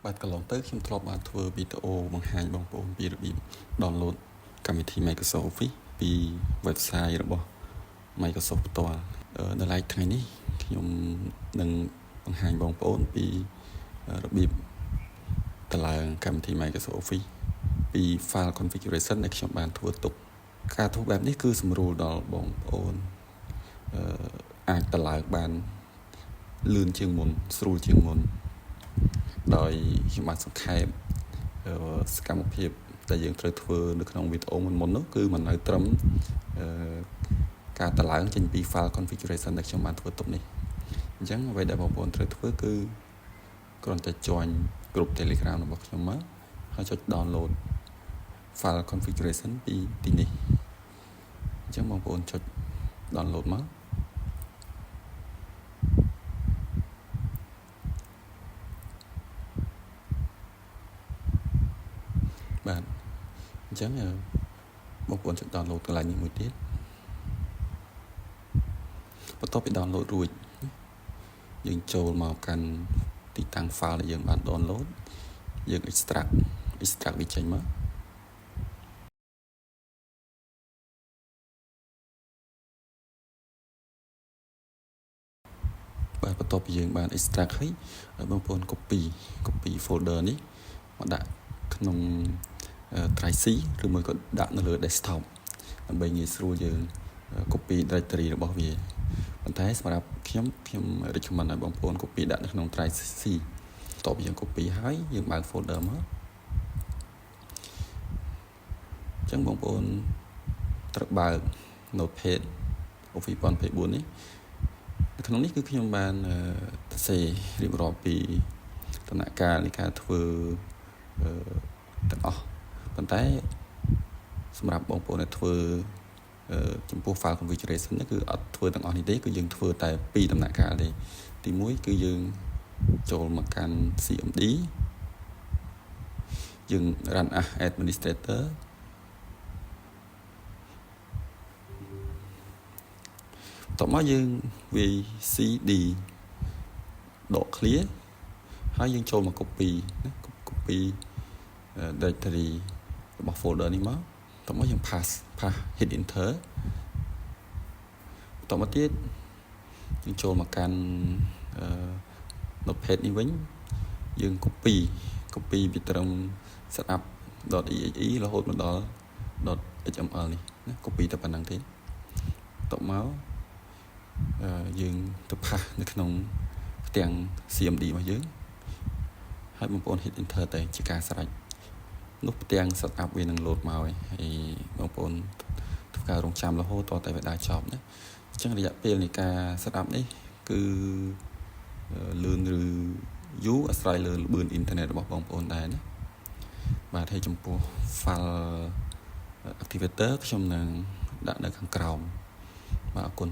បាទកន្លងទៅខ្ញុំធ្លាប់បានធ្វើវីដេអូបង្ហាញបងប្អូនពីរបៀប download កម្មវិធី Microsoft Office ពី website របស់ Microsoft ផ្ទាល់ដល់ឡែកថ្ងៃនេះខ្ញុំនឹងបង្ហាញបងប្អូនពីរបៀបតម្លើងកម្មវិធី Microsoft Office ពី file configuration ដែលខ្ញុំបានធ្វើទុកការធ្វើបែបនេះគឺសម្រួលដល់បងប្អូនអាចតម្លើងបានលឿនជាងមុនស្រួលជាងមុនដោយខ្ញុំបានសង្ខេបសកម្មភាពដែលយើងត្រូវធ្វើនៅក្នុងវីដេអូមុននោះគឺមិននៅត្រឹមការតម្លើងចេញពី file configuration ដែលខ្ញុំបានធ្វើទុកនេះអញ្ចឹងអ្វីដែលបងប្អូនត្រូវធ្វើគឺគ្រាន់តែ join group Telegram របស់ខ្ញុំមកហើយចុច download file configuration ពីទីនេះអញ្ចឹងបងប្អូនចុច download មកបាទអញ្ចឹងបងប្អូនចុច download កន្លែងនេះមួយទៀតបន្ទាប់ពី download រួចយើងចូលមកកាន់ទីតាំង file ដែលយើងបាន download យើង extract វាចេញមកបាទបន្ទាប់ពីយើងបាន extract ហើយបងប្អូន copy folder នេះមកដាក់ក្នុង drive C ឬមួយក៏ដាក់នៅលើ desktop ដើម្បីងាយស្រួលយើង copy directory របស់វាប៉ុន្តែសម្រាប់ខ្ញុំ recommend ឲ្យបងប្អូន copy ដាក់នៅក្នុង drive C បន្ទាប់ពីយើង copy ហើយយើងបើក folder មកអញ្ចឹងបងប្អូនត្រូវបើក Notepad Office 2024នេះនៅក្នុងនេះគឺខ្ញុំបានសរសេររៀបរាប់ពីដំណាក់កាលនៃការធ្វើទាំងអស់ប៉ុន្តែសម្រាប់បងប្អូនដែលធ្វើចំពោះ file configuration នេះគឺអត់ធ្វើទាំងអស់នេះទេគឺយើងធ្វើតែ2ដំណាក់កាលទេទី1គឺយើងចូលមកកាន់ CMD យើង run as administrator តោះមកយើងវាយ CD ដក clear ហើយយើងចូលមក copy directory របស់ folder នេះមកតោះមកយើង pass hit enter តោះមកទៀតយើងចូលមកកាន់notepad នេះវិញយើង copy ពីត្រឹម setup.exe រហូតមកដល់ .html នេះណា copy តែប៉ុណ្្នឹងទេតោះមកយើងទៅ pass នៅក្នុងផ្ទាំង CMD របស់យើងហើយបងប្អូន hit enter ទៅជាការស្រេចនោះផ្ទាំង setup វានឹង load មកហើយបងប្អូនធ្វើការរងចាំរហូតតតែវាដើរចប់ណាអញ្ចឹងរយៈពេលនៃការ setup នេះគឺលឿនឬយូរអាស្រ័យលើល្បឿនអ៊ីនធឺណិតរបស់បងប្អូនដែរណាបាទហើយចំពោះ file activator ខ្ញុំនឹងដាក់នៅខាងក្រោមបាទអរគុណ